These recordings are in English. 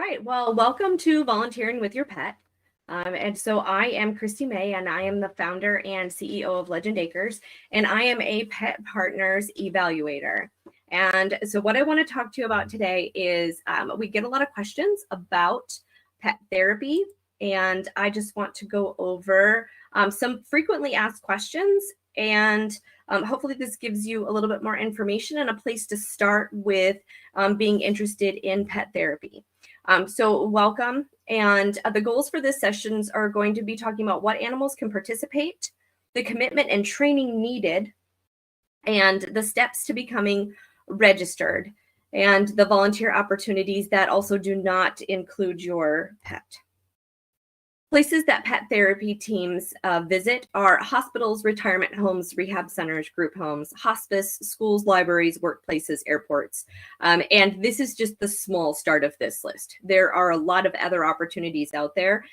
right, well, welcome to Volunteering with Your Pet. And so I am Kristi May, and I am the founder and CEO of Legend Acres, and I am a Pet Partners Evaluator. And so what I want to talk to you about today is we get a lot of questions about pet therapy, and I just want to go over some frequently asked questions, and hopefully this gives you a little bit more information and a place to start with being interested in pet therapy. So welcome, and the goals for this sessions are going to be talking about what animals can participate, the commitment and training needed, and the steps to becoming registered, and the volunteer opportunities that also do not include your pet. Places that pet therapy teams visit are hospitals, retirement homes, rehab centers, group homes, hospice, schools, libraries, workplaces, airports. And this is just the small start of this list. There are a lot of other opportunities out there.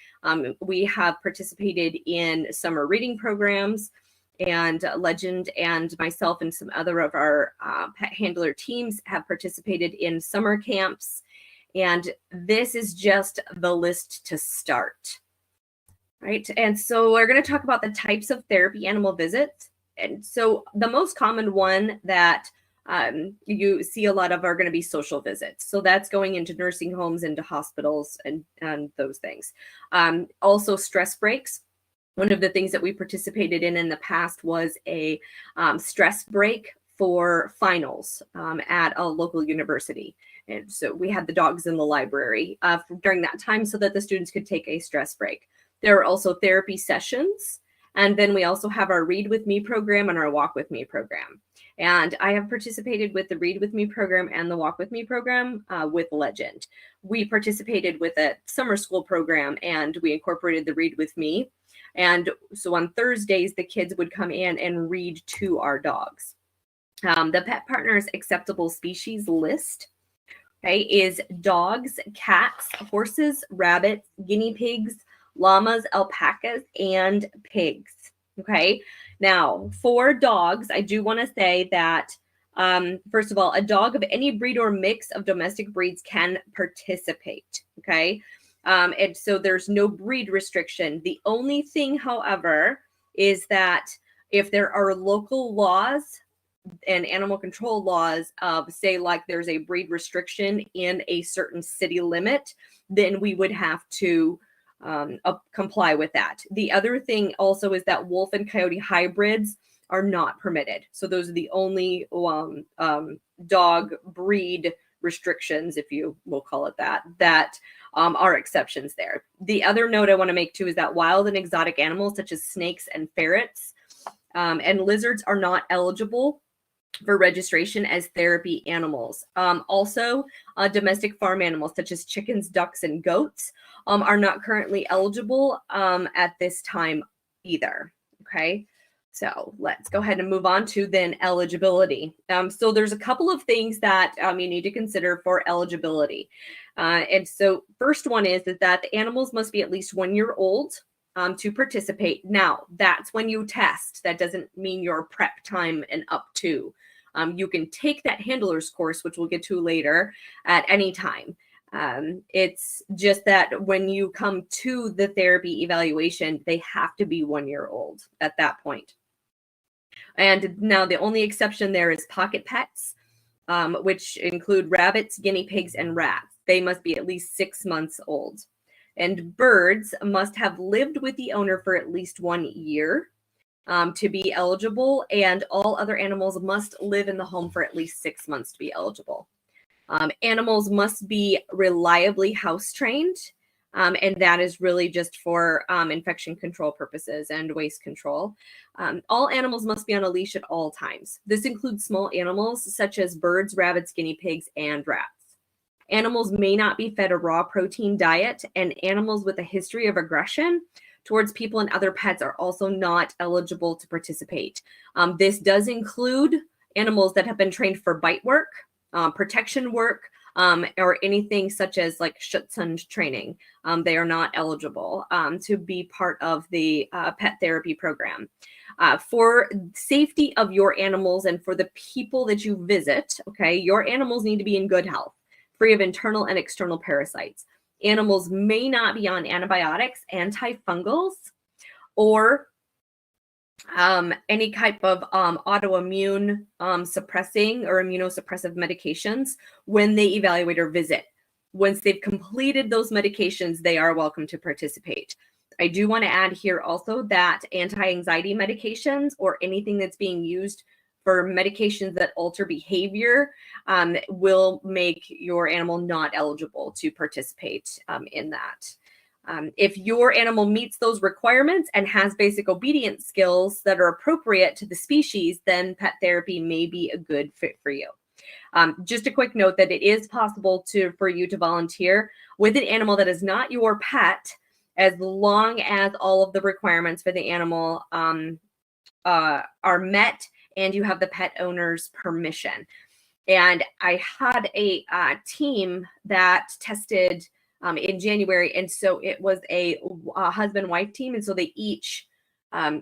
We have participated in summer reading programs, and Legend and myself and some other of our pet handler teams have participated in summer camps. And this is just the list to start. Right, and so we're going to talk about the types of therapy animal visits. And so the most common one that you see a lot of are going to be social visits. So that's going into nursing homes, into hospitals, and those things. Also stress breaks. One of the things that we participated in the past was a stress break for finals at a local university. And so we had the dogs in the library during that time so that the students could take a stress break. There are also therapy sessions, and then we also have our Read With Me program and our Walk With Me program. And I have participated with the Read With Me program and the Walk With Me program with Legend. We participated with a summer school program, and we incorporated the Read With Me. And so on Thursdays, the kids would come in and read to our dogs. The Pet Partners Acceptable Species list, okay, is dogs, cats, horses, rabbits, guinea pigs, llamas, alpacas, and pigs. Okay. Now, for dogs, I do want to say that, first of all, a dog of any breed or mix of domestic breeds can participate. Okay. And so there's no breed restriction. The only thing, however, is that if there are local laws and animal control laws of, say, like there's a breed restriction in a certain city limit, then we would have to comply with that. The other thing also is that wolf and coyote hybrids are not permitted. So those are the only dog breed restrictions, if you will call it that, that are exceptions there. The other note I want to make too is that wild and exotic animals such as snakes and ferrets and lizards are not eligible for registration as therapy animals. Also, domestic farm animals such as chickens, ducks, and goats are not currently eligible at this time either. Okay, so let's go ahead and move on to then eligibility. So there's a couple of things that you need to consider for eligibility. And so first one is that the animals must be at least 1 year old to participate. Now, that's when you test. That doesn't mean your prep time and up to. You can take that handler's course, which we'll get to later, at any time. It's just that when you come to the therapy evaluation, they have to be 1 year old at that point. And now the only exception there is pocket pets, which include rabbits, guinea pigs, and rats. They must be at least 6 months old. And birds must have lived with the owner for at least 1 year to be eligible, and all other animals must live in the home for at least 6 months to be eligible. Animals must be reliably house trained, and that is really just for infection control purposes and waste control. All animals must be on a leash at all times. This includes small animals such as birds, rabbits, guinea pigs, and rats. Animals may not be fed a raw protein diet, and animals with a history of aggression towards people and other pets are also not eligible to participate. This does include animals that have been trained for bite work, protection work, or anything such as like Schutzhund training. They are not eligible to be part of the pet therapy program. For safety of your animals and for the people that you visit, okay, your animals need to be in good health, free of internal and external parasites. Animals may not be on antibiotics, antifungals, or any type of autoimmune suppressing or immunosuppressive medications when they evaluator visit. Once they've completed those medications, they are welcome to participate. I do want to add here also that anti-anxiety medications or anything that's being used for medications that alter behavior will make your animal not eligible to participate in that. If your animal meets those requirements and has basic obedience skills that are appropriate to the species, then pet therapy may be a good fit for you. Just a quick note that it is possible for you to volunteer with an animal that is not your pet, as long as all of the requirements for the animal are met and you have the pet owner's permission. And I had a team that tested in January, and so it was a husband-wife team, and so they each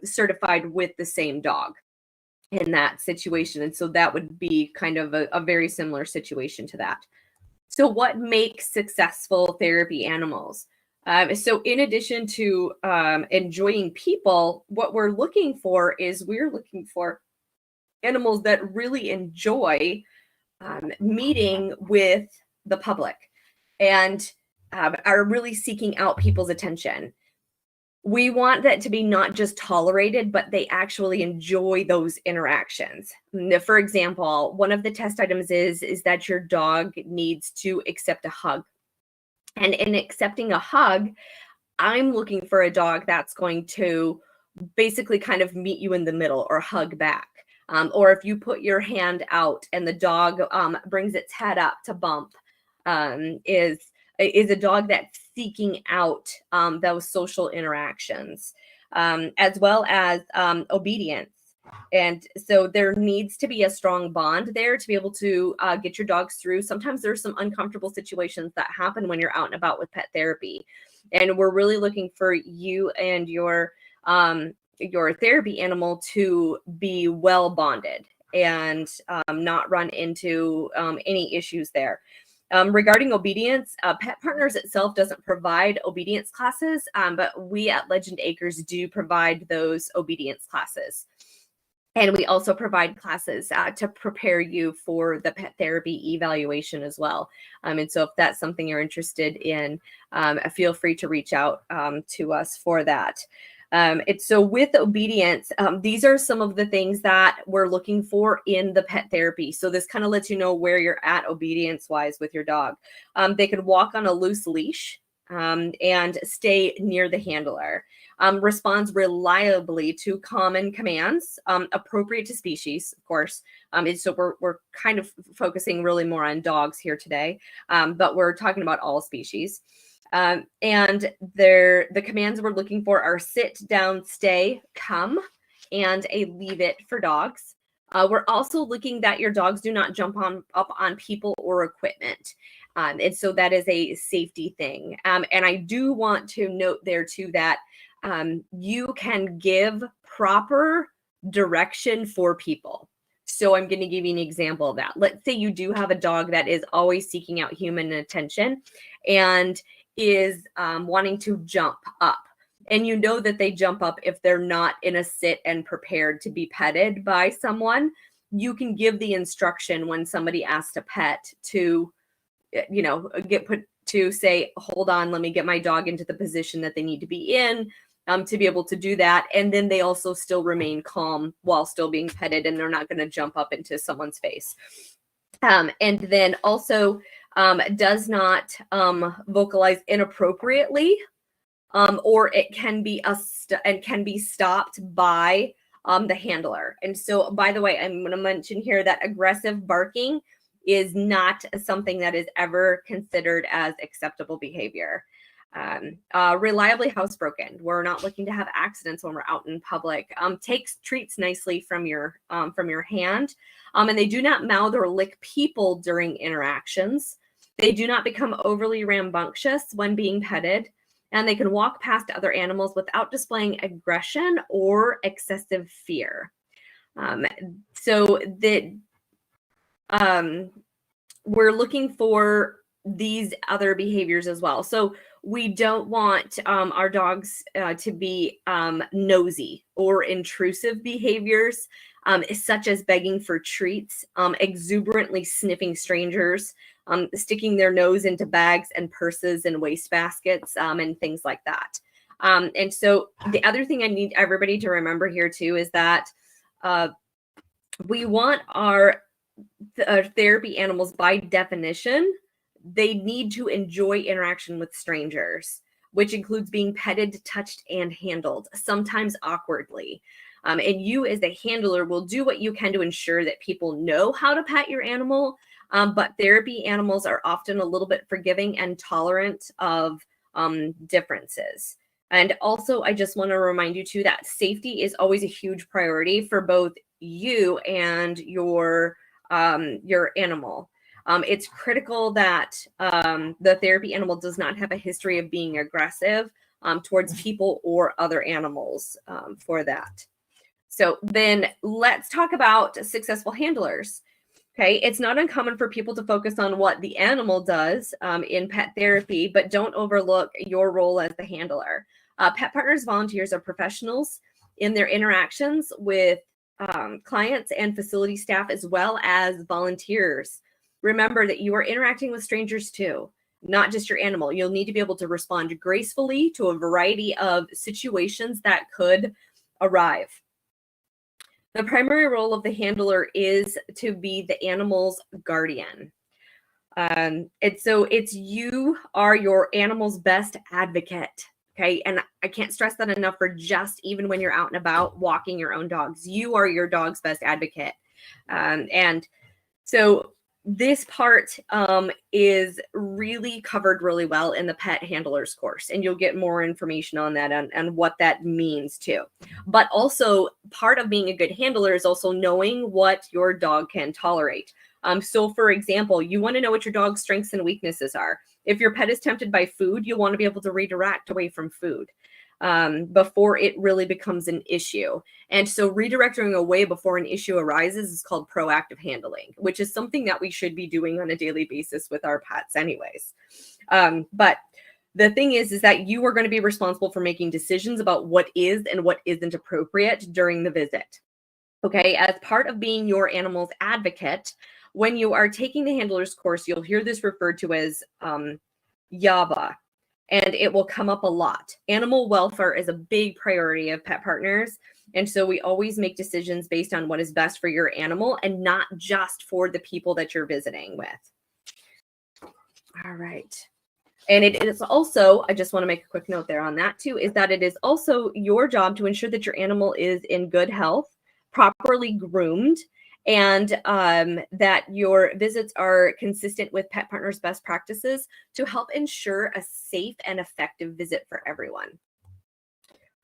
certified with the same dog in that situation. And so that would be kind of a very similar situation to that. So what makes successful therapy animals? So in addition to enjoying people, what we're looking for animals that really enjoy meeting with the public and are really seeking out people's attention. We want that to be not just tolerated, but they actually enjoy those interactions. For example, one of the test items is that your dog needs to accept a hug. And in accepting a hug, I'm looking for a dog that's going to basically kind of meet you in the middle or hug back. Or if you put your hand out and the dog brings its head up to bump, is a dog that's seeking out those social interactions, as well as obedience. And so there needs to be a strong bond there to be able to get your dogs through. Sometimes there's some uncomfortable situations that happen when you're out and about with pet therapy. And we're really looking for you and your therapy animal to be well bonded and not run into any issues there. Regarding obedience, Pet Partners itself doesn't provide obedience classes, but we at Legend Acres do provide those obedience classes. And we also provide classes to prepare you for the pet therapy evaluation as well. And so if that's something you're interested in, feel free to reach out to us for that. So with obedience, these are some of the things that we're looking for in the pet therapy. So this kind of lets you know where you're at obedience wise with your dog. They can walk on a loose leash and stay near the handler. Responds reliably to common commands, appropriate to species, of course. So we're kind of focusing really more on dogs here today, but we're talking about all species. And the commands we're looking for are sit, down, stay, come, and a leave it for dogs. We're also looking that your dogs do not jump up on people or equipment. And so that is a safety thing. And I do want to note there too that you can give proper direction for people. So I'm going to give you an example of that. Let's say you do have a dog that is always seeking out human attention and is wanting to jump up. And you know that they jump up if they're not in a sit and prepared to be petted by someone. You can give the instruction when somebody asks a pet to, say, hold on, let me get my dog into the position that they need to be in to be able to do that. And then they also still remain calm while still being petted, and they're not going to jump up into someone's face. And then also does not vocalize inappropriately, or it can be can be stopped by the handler. And so, by the way, I'm going to mention here that aggressive barking is not something that is ever considered as acceptable behavior. Reliably housebroken. We're not looking to have accidents when we're out in public. Takes treats nicely from your hand, and they do not mouth or lick people during interactions. They do not become overly rambunctious when being petted, and they can walk past other animals without displaying aggression or excessive fear. So that we're looking for these other behaviors as well. So we don't want our dogs to be nosy or intrusive behaviors, such as begging for treats, exuberantly sniffing strangers, sticking their nose into bags and purses and waste baskets, and things like that. And so the other thing I need everybody to remember here too is that we want our therapy animals, by definition, they need to enjoy interaction with strangers, which includes being petted, touched, and handled, sometimes awkwardly. And you as the handler will do what you can to ensure that people know how to pet your animal, but therapy animals are often a little bit forgiving and tolerant of differences. And also, I just want to remind you too that safety is always a huge priority for both you and your animal. It's critical that the therapy animal does not have a history of being aggressive towards people or other animals for that. So then let's talk about successful handlers. Okay, it's not uncommon for people to focus on what the animal does in pet therapy, but don't overlook your role as the handler. Pet partners volunteers are professionals in their interactions with clients and facility staff, as well as volunteers. Remember that you are interacting with strangers too, not just your animal. You'll need to be able to respond gracefully to a variety of situations that could arrive. The primary role of the handler is to be the animal's guardian. And so you are your animal's best advocate. Okay. And I can't stress that enough for just even when you're out and about walking your own dogs, you are your dog's best advocate. And so this part is really covered really well in the pet handlers course, and you'll get more information on that and what that means too. But also part of being a good handler is also knowing what your dog can tolerate. So for example, you want to know what your dog's strengths and weaknesses are. If your pet is tempted by food, you'll want to be able to redirect away from food before it really becomes an issue. And so redirecting away before an issue arises is called proactive handling, which is something that we should be doing on a daily basis with our pets anyways. But the thing is that you are going to be responsible for making decisions about what is and what isn't appropriate during the visit. Okay, as part of being your animal's advocate, when you are taking the handler's course, you'll hear this referred to as YAVA. And it will come up a lot. Animal welfare is a big priority of pet partners. And so we always make decisions based on what is best for your animal and not just for the people that you're visiting with. All right. And it is also, I just want to make a quick note there on that too, is that it is also your job to ensure that your animal is in good health, properly groomed, and that your visits are consistent with pet partners' best practices to help ensure a safe and effective visit for everyone.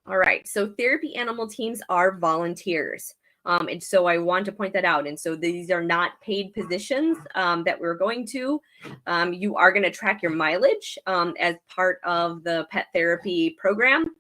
All right, so therapy animal teams are volunteers. And so I want to point that out. And so these are not paid positions that we're going to. You are going to track your mileage as part of the pet therapy program.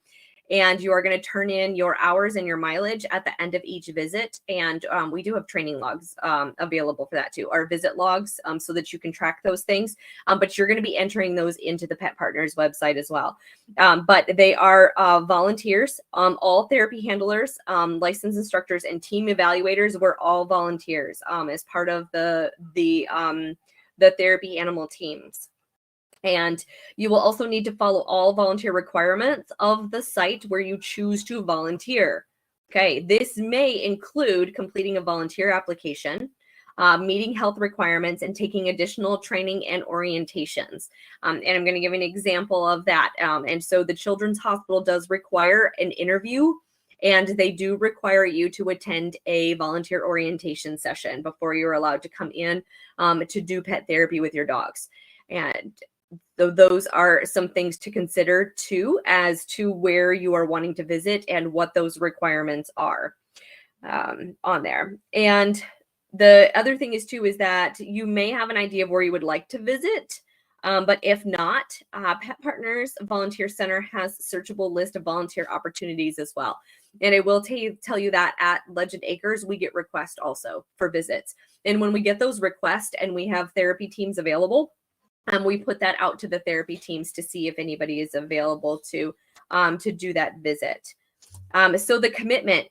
And you are going to turn in your hours and your mileage at the end of each visit. And we do have training logs available for that too, our visit logs, so that you can track those things. But you're going to be entering those into the Pet Partners website as well. But they are volunteers. All therapy handlers, licensed instructors, and team evaluators were all volunteers as part of the therapy animal teams. And you will also need to follow all volunteer requirements of the site where you choose to volunteer. Okay, this may include completing a volunteer application, meeting health requirements, and taking additional training and orientations. And I'm going to give an example of that. And so the Children's Hospital does require an interview, and they do require you to attend a volunteer orientation session before you're allowed to come in to do pet therapy with your dogs. And so those are some things to consider too, as to where you are wanting to visit and what those requirements are on there. And the other thing is too, is that you may have an idea of where you would like to visit. But if not, Pet Partners Volunteer Center has a searchable list of volunteer opportunities as well. And I will tell you that at Legend Acres, we get requests also for visits. And when we get those requests and we have therapy teams available, we put that out to the therapy teams to see if anybody is available to do that visit. So the commitment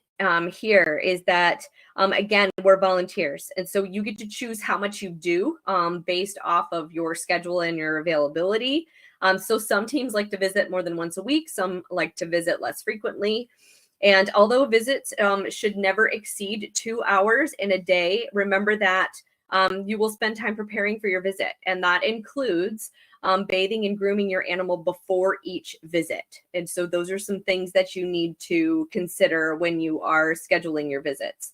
here is that, again, we're volunteers. And so you get to choose how much you do based off of your schedule and your availability. So some teams like to visit more than once a week. Some like to visit less frequently. And although visits should never exceed 2 hours in a day, remember that you will spend time preparing for your visit. And that includes bathing and grooming your animal before each visit. And so those are some things that you need to consider when you are scheduling your visits.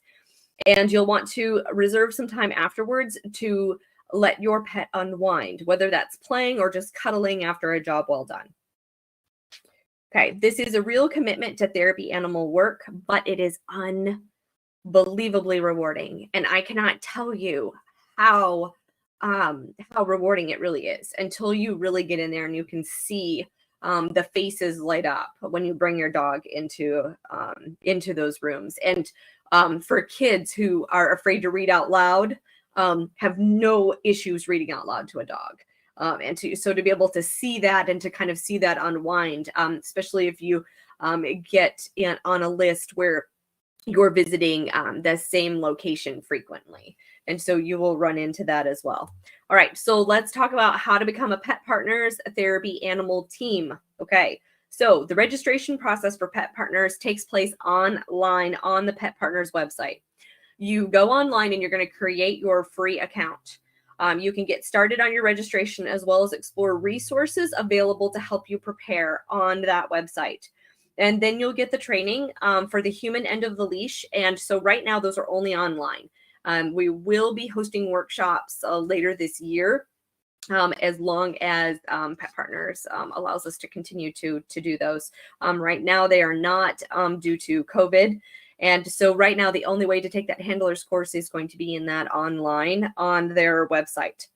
And you'll want to reserve some time afterwards to let your pet unwind, whether that's playing or just cuddling after a job well done. Okay, this is a real commitment to therapy animal work, but it is unbelievably rewarding. And I cannot tell you how rewarding it really is until you really get in there and you can see the faces light up when you bring your dog into those rooms. And for kids who are afraid to read out loud, have no issues reading out loud to a dog. And so to be able to see that and to kind of see that unwind, especially if you get on a list where you're visiting the same location frequently. And so you will run into that as well. All right, so let's talk about how to become a Pet Partners Therapy Animal Team. Okay, so the registration process for Pet Partners takes place online on the Pet Partners website. You go online and you're going to create your free account. You can get started on your registration as well as explore resources available to help you prepare on that website. And then you'll get the training for the human end of the leash. And so right now, those are only online. We will be hosting workshops later this year, as long as Pet Partners allows us to continue to do those. Right now, they are not due to COVID. And so right now, the only way to take that handler's course is going to be in that online on their website.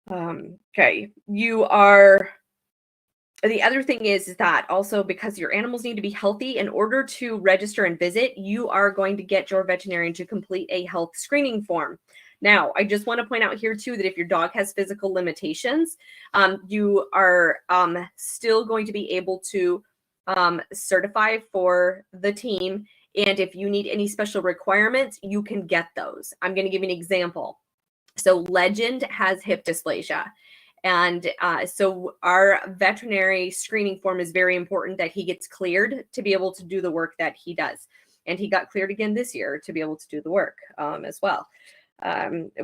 Okay, the other thing is that also because your animals need to be healthy, in order to register and visit, you are going to get your veterinarian to complete a health screening form. Now, I just want to point out here too that if your dog has physical limitations, you are still going to be able to certify for the team. And if you need any special requirements, you can get those. I'm going to give you an example. So Legend has hip dysplasia. And so our veterinary screening form is very important that he gets cleared to be able to do the work that he does. And he got cleared again this year to be able to do the work as well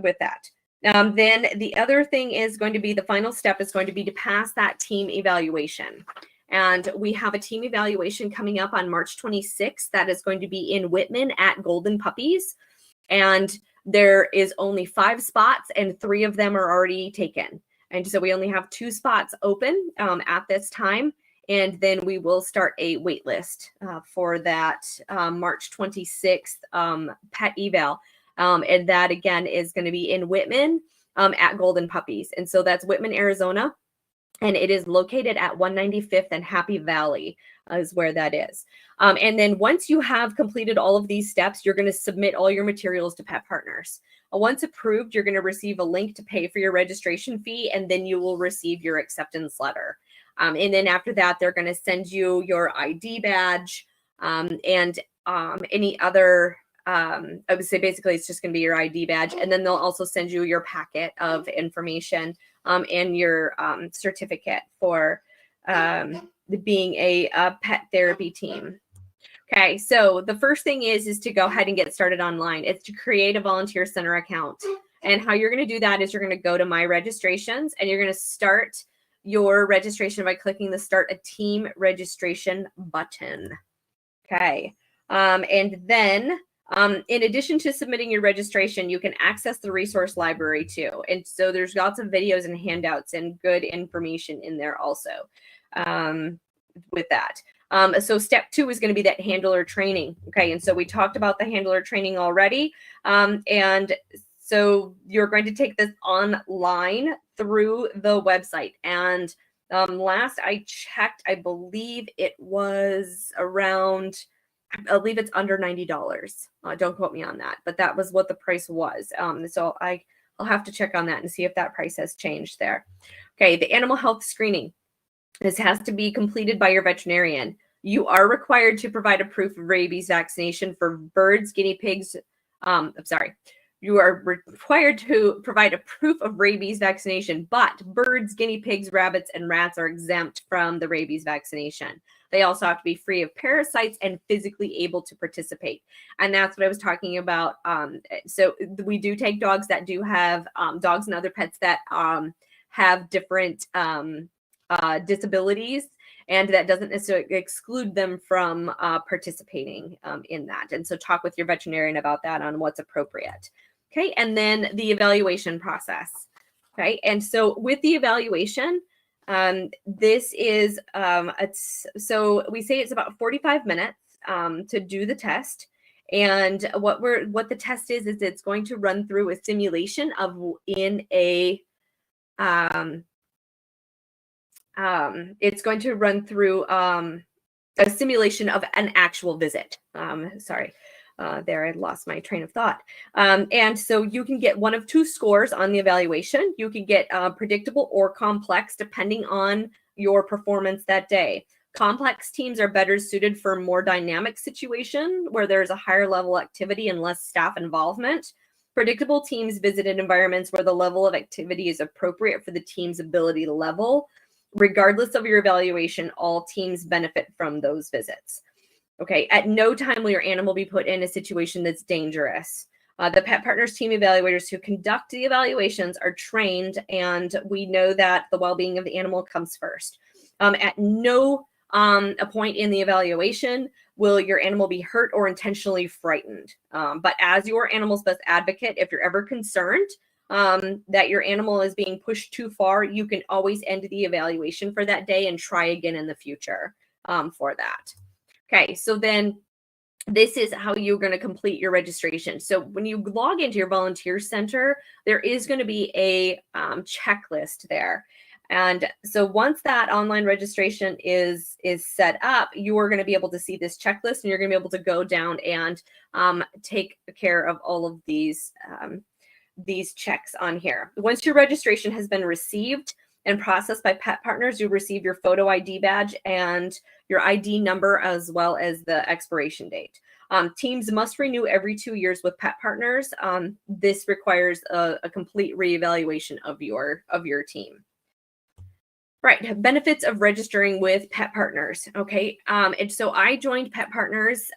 with that. Then the other thing is going to be the final step is going to be to pass that team evaluation. And we have a team evaluation coming up on March 26th. That is going to be in Whitman at Golden Puppies. And there is only 5 spots and 3 of them are already taken. And so we only have 2 spots open at this time. And then we will start a wait list for that March 26th pet eval. And that, again, is going to be in Whitman at Golden Puppies. And so that's Whitman, Arizona. And it is located at 195th and Happy Valley is where that is. And then once you have completed all of these steps, you're going to submit all your materials to Pet Partners. Once approved, you're going to receive a link to pay for your registration fee, and then you will receive your acceptance letter. And then after that, they're going to send you your ID badge and any other, I would say basically it's just going to be your ID badge. And then they'll also send you your packet of information and your certificate for being a pet therapy team. Okay, so the first thing is to go ahead and get started online. It's to create a volunteer center account. And how you're going to do that is you're going to go to My Registrations and you're going to start your registration by clicking the Start a Team Registration button. Okay, and then in addition to submitting your registration, you can access the resource library too. And so there's lots of videos and handouts and good information in there also with that. So step 2 is going to be that handler training. Okay, and so we talked about the handler training already. And so you're going to take this online through the website. And last I checked, I believe it was around, I believe it's under $90. Don't quote me on that, but that was what the price was. So I I'll have to check on that and see if that price has changed there. Okay, the animal health screening. This has to be completed by your veterinarian. You are required to provide a proof of rabies vaccination for birds, guinea pigs. You are required to provide a proof of rabies vaccination, but birds, guinea pigs, rabbits, and rats are exempt from the rabies vaccination. They also have to be free of parasites and physically able to participate. And that's what I was talking about. So we do take dogs that do have dogs and other pets that have different disabilities, and that doesn't necessarily exclude them from participating in that. And so talk with your veterinarian about that on what's appropriate. Okay, and then the evaluation process. Okay, and so with the evaluation, this is so we say it's about 45 minutes to do the test. And what the test is it's going to run through a simulation of it's going to run through a simulation of an actual visit. There I lost my train of thought. And so you can get one of two scores on the evaluation. You can get predictable or complex, depending on your performance that day. Complex teams are better suited for a more dynamic situation where there's a higher level activity and less staff involvement. Predictable teams visit in environments where the level of activity is appropriate for the team's ability level. Regardless of your evaluation, all teams benefit from those visits. Okay, at no time will your animal be put in a situation that's dangerous. The Pet Partners team evaluators who conduct the evaluations are trained, and we know that the well-being of the animal comes first. At no point in the evaluation will your animal be hurt or intentionally frightened. But as your animal's best advocate, if you're ever concerned that your animal is being pushed too far, you can always end the evaluation for that day and try again in the future for that. Okay, so then this is how you're going to complete your registration. So when you log into your volunteer center, there is going to be a checklist there. And so once that online registration is set up, you are going to be able to see this checklist, and you're going to be able to go down and take care of all of these checks on here. Once your registration has been received and processed by Pet Partners, you'll receive your photo ID badge and your ID number, as well as the expiration date. Teams must renew every 2 years with Pet Partners. This requires a complete reevaluation of your team. Right, benefits of registering with Pet Partners. Okay, and so I joined Pet Partners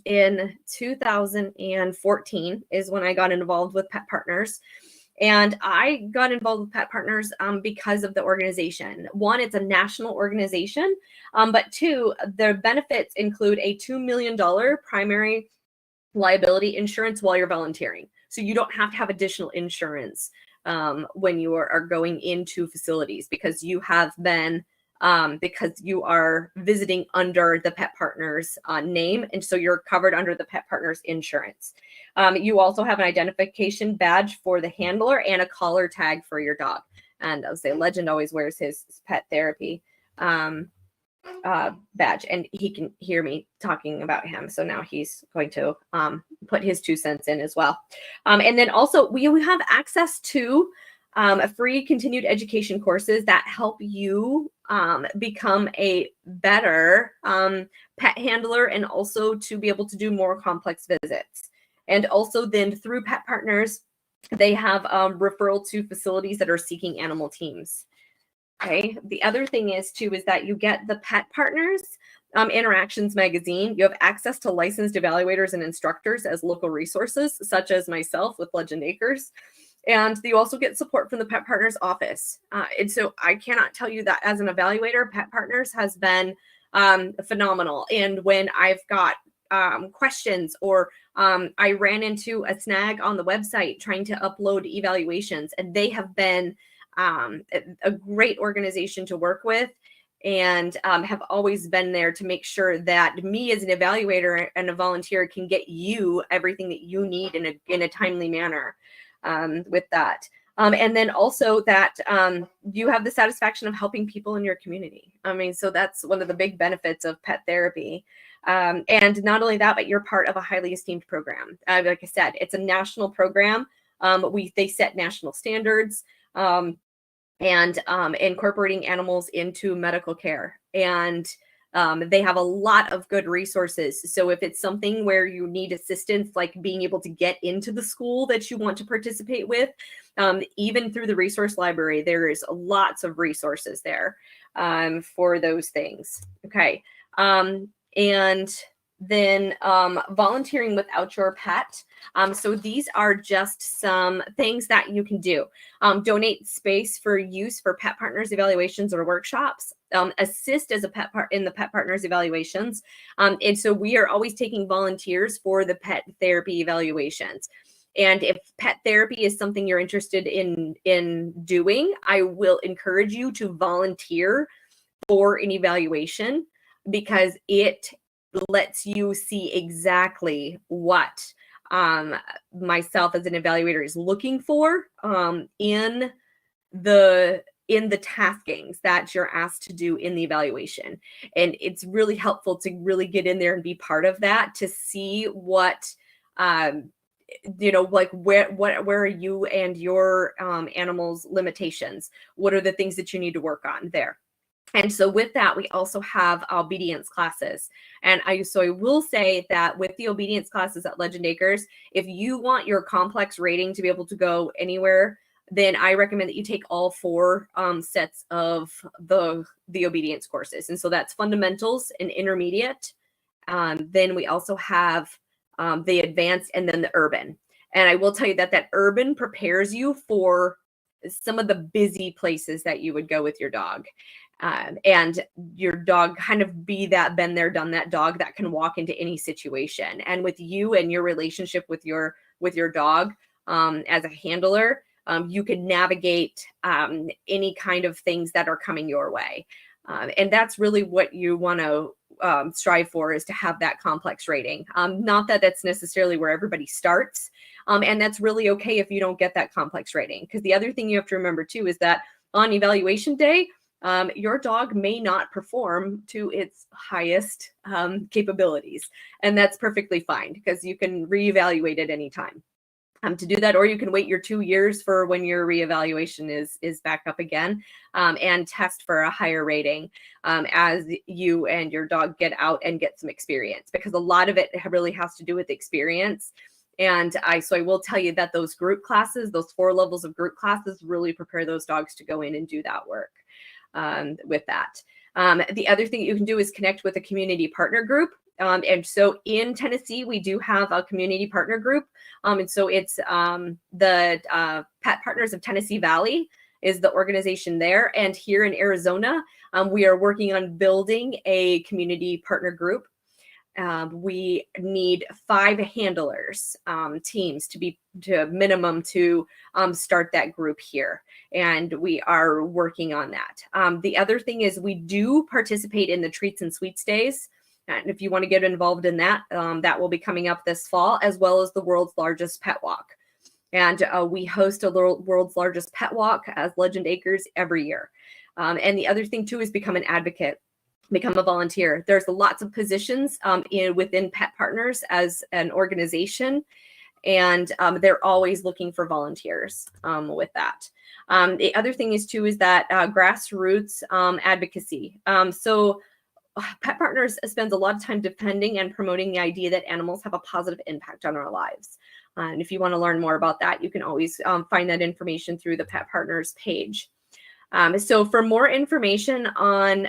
in 2014 is when I got involved with Pet Partners. And I got involved with Pet Partners because of the organization. One, it's a national organization, but two, the benefits include a $2 million primary liability insurance while you're volunteering. So you don't have to have additional insurance when you are going into facilities, because you have been because you are visiting under the Pet Partners name, and so you're covered under the Pet Partners insurance. You also have an identification badge for the handler and a collar tag for your dog. And I'll say Legend always wears his pet therapy badge, and he can hear me talking about him. So now he's going to put his 2 cents in as well. And then also we have access to free continued education courses that help you become a better pet handler, and also to be able to do more complex visits. And also then through Pet Partners, they have referral to facilities that are seeking animal teams. Okay. The other thing is that you get the Pet Partners Interactions magazine. You have access to licensed evaluators and instructors as local resources, such as myself with Legend Acres. And you also get support from the Pet Partners office. And so I cannot tell you that as an evaluator, Pet Partners has been phenomenal. And when I've got questions, or I ran into a snag on the website trying to upload evaluations, and they have been a great organization to work with, and have always been there to make sure that me as an evaluator and a volunteer can get you everything that you need in a timely manner with that. And then also that you have the satisfaction of helping people in your community. I mean, so that's one of the big benefits of pet therapy. And not only that, but you're part of a highly esteemed program. Like I said, it's a national program. They set national standards, and incorporating animals into medical care. And they have a lot of good resources. So if it's something where you need assistance, like being able to get into the school that you want to participate with, even through the resource library, there is lots of resources there for those things. Okay. And then volunteering without your pet. So these are just some things that you can do. Donate space for use for pet partners evaluations or workshops. Assist as a pet part in the pet partners evaluations. And so we are always taking volunteers for the pet therapy evaluations. And if pet therapy is something you're interested in doing, I will encourage you to volunteer for an evaluation, because it lets you see exactly what myself as an evaluator is looking for in the taskings that you're asked to do in the evaluation. And it's really helpful to really get in there and be part of that, to see what like where are you and your animal's limitations? What are the things that you need to work on there? And so with that, we also have obedience classes. And I will say that with the obedience classes at Legend Acres, if you want your complex rating to be able to go anywhere, then I recommend that you take all 4 sets of the obedience courses. And so that's fundamentals and intermediate. Then we also have the advanced and then the urban. And I will tell you that urban prepares you for some of the busy places that you would go with your dog. And your dog kind of be that been there, done that dog that can walk into any situation. And with you and your relationship with your dog as a handler, you can navigate any kind of things that are coming your way. And that's really what you want to strive for, is to have that complex rating. Not that that's necessarily where everybody starts. And that's really okay if you don't get that complex rating. Because the other thing you have to remember too is that on evaluation day, your dog may not perform to its highest capabilities. And that's perfectly fine, because you can reevaluate at any time. To do that, or you can wait your 2 years for when your reevaluation is back up again, and test for a higher rating as you and your dog get out and get some experience, because a lot of it really has to do with experience. And I will tell you that those group classes, those 4 levels of group classes, really prepare those dogs to go in and do that work with that. The other thing you can do is connect with a community partner group. And so in Tennessee, we do have a community partner group. And so it's the Pet Partners of Tennessee Valley is the organization there. And here in Arizona, we are working on building a community partner group. We need 5 handlers teams to minimum to start that group here. And we are working on that. The other thing is we do participate in the Treats and Sweets Days. And if you want to get involved in that, that will be coming up this fall, as well as the world's largest pet walk. And we host a world's largest pet walk as Legend Acres every year. And the other thing too is become an advocate, become a volunteer. There's lots of positions within Pet Partners as an organization, and they're always looking for volunteers with that. The other thing is that Grassroots Advocacy. So Pet Partners spends a lot of time defending and promoting the idea that animals have a positive impact on our lives. And if you want to learn more about that, you can always find that information through the Pet Partners page. So for more information on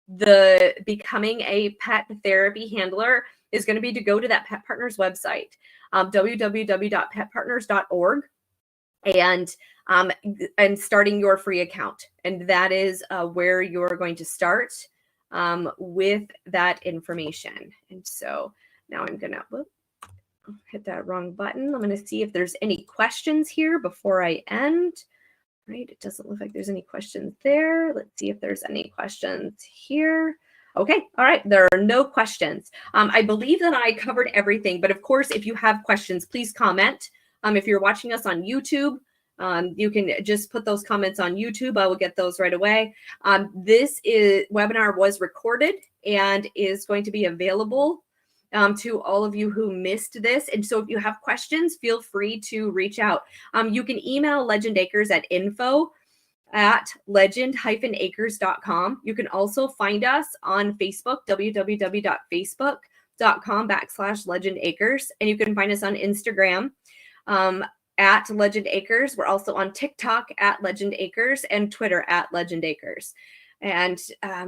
the becoming a pet therapy handler is going to be to go to that Pet Partners website, www.petpartners.org, and starting your free account. And that is where you're going to start with that information. And so now I'm going to hit that wrong button. I'm going to see if there's any questions here before I end. Right, it doesn't look like there's any questions there. Let's see if there's any questions here. Okay, all right, there are no questions. I believe that I covered everything, but of course, if you have questions, please comment. If you're watching us on YouTube, you can just put those comments on YouTube. I will get those right away. This webinar was recorded and is going to be available to all of you who missed this. And so if you have questions, feel free to reach out. You can email Legend Acres at info@legend-acres.com. You can also find us on Facebook, www.facebook.com/Legend Acres. And you can find us on Instagram at Legend Acres. We're also on TikTok at Legend Acres and Twitter at Legend Acres. And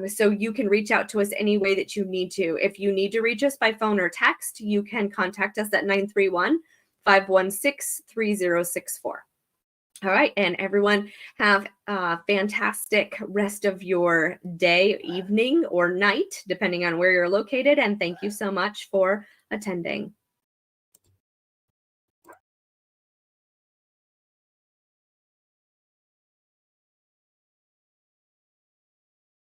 so you can reach out to us any way that you need to. If you need to reach us by phone or text, you can contact us at 931-516-3064. All right. And everyone have a fantastic rest of your day, evening, or night, depending on where you're located. And thank you so much for attending.